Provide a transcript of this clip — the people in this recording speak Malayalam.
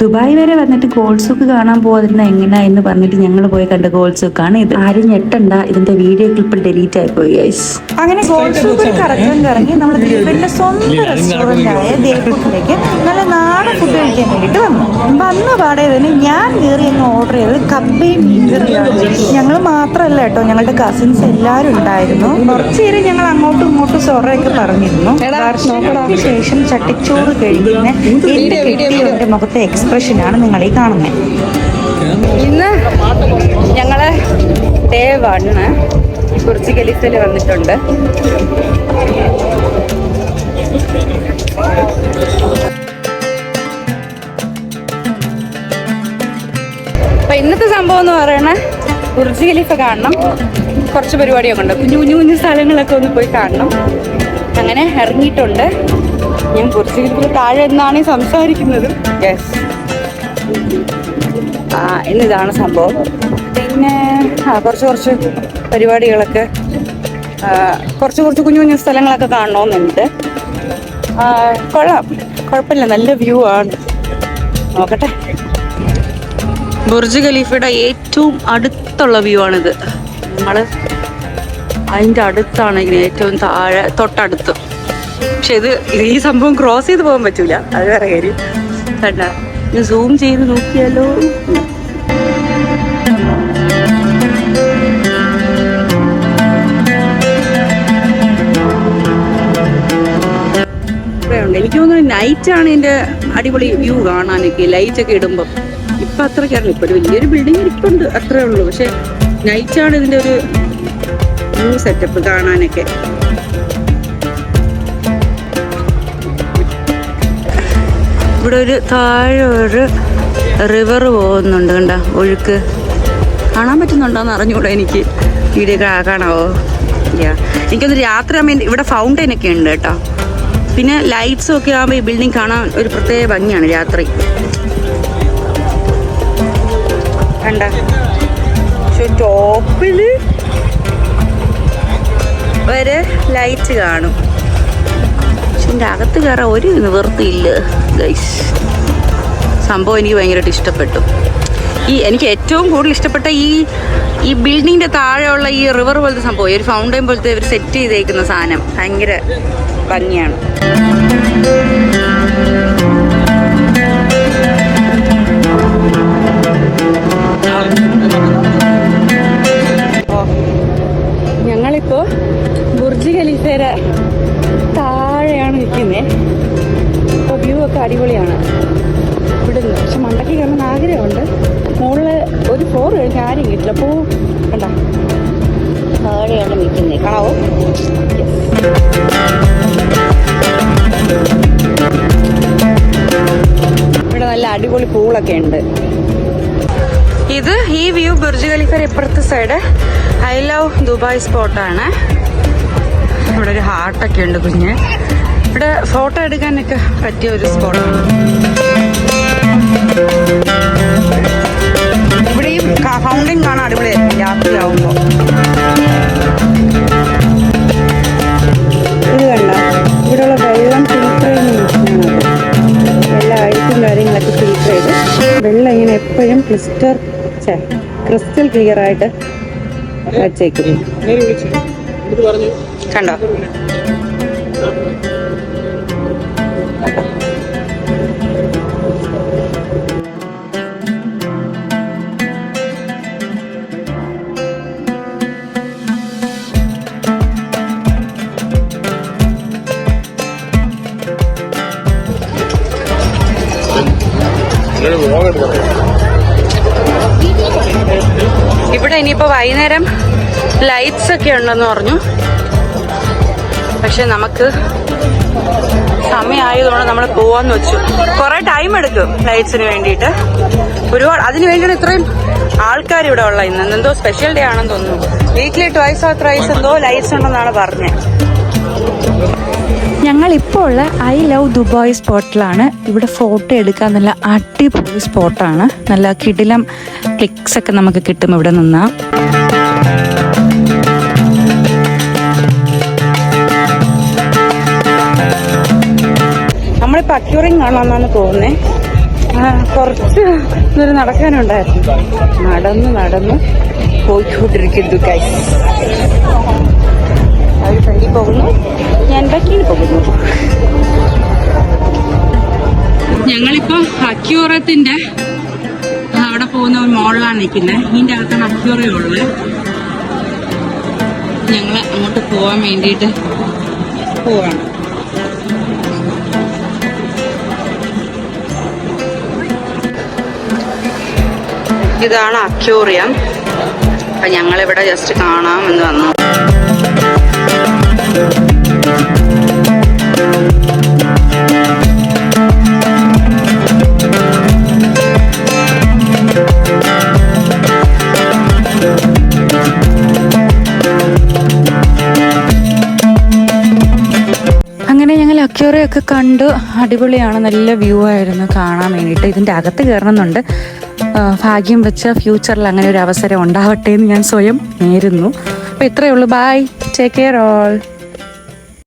ദുബായ് വരെ വന്നിട്ട് ഗോൾഡ് സൂക്ക് കാണാൻ പോകാതിരുന്ന എങ്ങനെയാ എന്ന് പറഞ്ഞിട്ട് ഞങ്ങൾ പോയി കണ്ട ഗോൾഡ് സൂക്കാണ് ഇത്. ആരും ഞെട്ടണ്ട, ഇതിന്റെ വീഡിയോ ക്ലിപ്പ് ഡിലീറ്റ് ആയി പോയി ഗൈസ്. അങ്ങനെ ഗോൾഡ് സൂക്കിൽ കറങ്ങി നമ്മൾ ദീപന്റെ സ്വന്തം റെസ്റ്റോറന്റ് ആയ ദേവൂട്ടിലേക്ക് നല്ല നാടൻ ഫുഡ് കഴിക്കാൻ വേണ്ടിയിട്ട് വന്ന പാടെ തന്നെ ഞാൻ കയറി അങ്ങ് ഓർഡർ ചെയ്തത് കപ്പയും മീൻകറിയാണ്. ഞങ്ങൾ മാത്രമല്ല കേട്ടോ, ഞങ്ങളുടെ കസിൻസ് എല്ലാവരും ഉണ്ടായിരുന്നു. കുറച്ച് നേരം ഞങ്ങൾ അങ്ങോട്ടും ഇങ്ങോട്ടും സൊറയൊക്കെ പറഞ്ഞിരുന്നു. ദർശനത്തിന് ശേഷം ചട്ടിച്ചോറ് കഴിക്കുന്ന എന്റെ കെട്ടിയവന്റെ മുഖത്തെ എക്സ്പ്രഷനാണ് നിങ്ങൾ ഈ കാണുന്നത്. ഇന്ന് ഞങ്ങള് ഡേ 1 ബുർജ് ഖലീഫയിൽ വന്നിട്ടുണ്ട്. അപ്പൊ ഇന്നത്തെ സംഭവം എന്ന് പറയണ ബുർജ് ഖലീഫ കാണണം. കുറച്ച് പരിപാടിയൊക്കെ ഉണ്ട്, കുഞ്ഞു സ്ഥലങ്ങളൊക്കെ ഒന്ന് പോയി കാണണം. അങ്ങനെ ഇറങ്ങിയിട്ടുണ്ട്. ഞാൻ ബുർജ് ഖലീഫയിൽ താഴെ എന്നാണ് സംസാരിക്കുന്നത്. യെസ്, ഇന്നിതാണ് സംഭവം. പിന്നെ കുറച്ച് പരിപാടികളൊക്കെ, കുറച്ച് കുഞ്ഞു സ്ഥലങ്ങളൊക്കെ കാണണമെന്നുണ്ട്. കുഴപ്പമില്ല, നല്ല വ്യൂ ആണ്. നോക്കട്ടെ. ബുർജ് ഖലീഫയുടെ ഏറ്റവും അടുത്തുള്ള വ്യൂ ആണിത്. നമ്മൾ അതിൻ്റെ അടുത്താണ് ഇങ്ങനെ, ഏറ്റവും താഴെ തൊട്ടടുത്ത്. പക്ഷെ ഈ സംഭവം ക്രോസ് ചെയ്ത് പോകാൻ പറ്റൂല, അത് വേറെ കാര്യം. കണ്ട, സൂം ചെയ്ത് നോക്കിയാലോ. എനിക്ക് തോന്നുന്നു നൈറ്റാണ് ഇതിന്റെ അടിപൊളി വ്യൂ കാണാനൊക്കെ, ലൈറ്റ് ഒക്കെ ഇടുമ്പോൾ. ഇപ്പൊ അത്രയ്ക്കാണ്, ഇപ്പൊ ഒരു വലിയൊരു ബിൽഡിംഗ് ഇരിപ്പുണ്ട്, അത്രേ ഉള്ളൂ. പക്ഷെ നൈറ്റാണ് ഇതിന്റെ ഒരു വ്യൂ സെറ്റപ്പ് കാണാനൊക്കെ. ഇവിടെ ഒരു താഴെ ഒരു റിവർ പോകുന്നുണ്ട്, കണ്ട ഒഴുക്ക്. കാണാൻ പറ്റുന്നുണ്ടോന്ന് അറിഞ്ഞൂടാ എനിക്ക്. വീഡിയോ കാണാവോ? എനിക്കൊന്ന് രാത്രി ആകുമ്പോൾ ഇവിടെ ഫൗണ്ടൈൻ ഒക്കെ ഉണ്ട് കേട്ടോ. പിന്നെ ലൈറ്റ്സും ഒക്കെ ആകുമ്പോൾ ഈ ബിൽഡിംഗ് കാണാൻ ഒരു പ്രത്യേക ഭംഗിയാണ് രാത്രി. കണ്ട, പക്ഷെ ടോപ്പിൽ വരെ ലൈറ്റ് കാണും. പക്ഷെ എൻ്റെ അകത്ത് കയറാൻ ഒരു നിവൃത്തിയില്ല ഗൈസ്. സംഭവം എനിക്ക് ഭയങ്കരമായിട്ട് ഇഷ്ടപ്പെട്ടു. എനിക്ക് ഏറ്റവും കൂടുതൽ ഇഷ്ടപ്പെട്ട ഈ ബിൽഡിങ്ങിൻ്റെ താഴെയുള്ള ഈ റിവർ പോലത്തെ സംഭവം, ഒരു ഫൗണ്ടൈൻ പോലത്തെ ഇവർ സെറ്റ് ചെയ്തേക്കുന്ന സാധനം ഭയങ്കര ഭംഗിയാണ്. ഞങ്ങളിപ്പോൾ ബുർജ് ഖലീഫയുടെ താഴെയാണ് നിൽക്കുന്നത്. ഇപ്പോൾ വ്യൂ ഒക്കെ അടിപൊളിയാണ് ഇവിടുന്ന്. പക്ഷെ മണ്ടയ്ക്ക് കയറുന്ന ആഗ്രഹമുണ്ട്. മുകളിൽ ഒരു ഫ്ലോർ കഴിഞ്ഞ് ആരും കിട്ടില്ല. അപ്പോൾ കണ്ട, താഴെയാണ് നിൽക്കുന്നത്, കാണാവോ? ഇവിടെ നല്ല അടിപൊളി പൂളൊക്കെ ഉണ്ട്. ഈ വ്യൂ ബുർജ് ഖലീഫയുടെ ഇപ്പുറത്തെ സൈഡ് ഐ ലവ് ദുബായ് സ്പോട്ടാണ്. ഇവിടെ ഒരു ഹാർട്ടൊക്കെ ഉണ്ട് കുഞ്ഞ്. ഇവിടെ ഫോട്ടോ എടുക്കാനൊക്കെ പറ്റിയ ഒരു സ്പോട്ടാണ്. ഇവിടെയും ഫൗണ്ടൈൻ കാണാൻ അടിപൊളിയായിരിക്കും രാത്രിയാവുമ്പോൾ. ഇത് കണ്ട, ഇവിടെയുള്ള വെള്ളം ഫിൽറ്റർ ചെയ്യുന്ന മെഷീനാണ്. എല്ലാ അഴുക്കും കാര്യങ്ങളൊക്കെ ഫിൽറ്റർ ചെയ്ത് വെള്ളം ഇങ്ങനെ എപ്പോഴും ക്രിസ്റ്റൽ ക്ലിയർ ആയിട്ട് വച്ചേക്കും. കണ്ടോ? ഇവിടെ ഇനിയിപ്പോൾ വൈകുന്നേരം ലൈറ്റ്സ് ഒക്കെ ഉണ്ടെന്ന് പറഞ്ഞു. പക്ഷെ നമുക്ക് സമയമായതുകൊണ്ട് നമ്മൾ പോവാന്ന് വെച്ചു. കുറെ ടൈം എടുക്കും ലൈറ്റ്സിന് വേണ്ടിയിട്ട്. ഒരുപാട് അതിന് വേണ്ടിയാണ് ഇത്രയും ആൾക്കാർ ഇവിടെ ഉള്ള. ഇന്ന് എന്തോ സ്പെഷ്യൽ ഡേ ആണെന്ന് തോന്നുന്നു. വീക്കിലി 2 or 3 എന്തോ ലൈറ്റ്സ് ഉണ്ടെന്നാണ് പറഞ്ഞത്. ഞങ്ങളിപ്പോൾ ഉള്ള ഐ ലവ് ദുബായ് സ്പോട്ടിലാണ്. ഇവിടെ ഫോട്ടോ എടുക്കാൻ നല്ല അടിപൊളി സ്പോട്ടാണ്. നല്ല കിടിലം ക്ലിക്സ് ഒക്കെ നമുക്ക് കിട്ടും ഇവിടെ നിന്നാ. നമ്മളിപ്പോൾ അക്യൂറിങ് കാണാമെന്നാണ് തോന്നുന്നത്. കുറച്ച് ദൂരം നടക്കാനുണ്ടായിരുന്നു. നടന്ന് പോയിക്കൊണ്ടിരിക്കുന്നു ഗൈസ്. അവർ ഫ്രണ്ടിൽ പോകുന്നു, ഞാൻ ബാക്കിൽ പോകുന്നു. ഞങ്ങളിപ്പോ അക്യൂറത്തിന്റെ അവിടെ പോകുന്ന ഒരു മോളിലാണ് നിൽക്കുന്നത്. ഇതിന്റെ അകത്താണ് അക്യൂറയുള്ളത്. ഞങ്ങൾ അങ്ങോട്ട് പോവാൻ വേണ്ടിയിട്ട് പോവാണ്. ഇതാണ് അക്യൂറിയം. അപ്പൊ ഞങ്ങളിവിടെ ജസ്റ്റ് കാണാമെന്ന് വന്നു. അങ്ങനെ ഞങ്ങൾ അക്യൂറിയൊക്കെ കണ്ടു. അടിപൊളിയാണ്, നല്ല വ്യൂ ആയിരുന്നു കാണാൻ വേണ്ടിയിട്ട്. ഇതിൻ്റെ അകത്ത് കയറണമെന്നുണ്ട്. ഭാഗ്യം വെച്ച ഫ്യൂച്ചറിൽ അങ്ങനെ ഒരു അവസരം ഉണ്ടാവട്ടെ എന്ന് ഞാൻ സ്വയം നേരുന്നു. അപ്പോൾ ഇത്രയേ ഉള്ളൂ. Bye, take care all.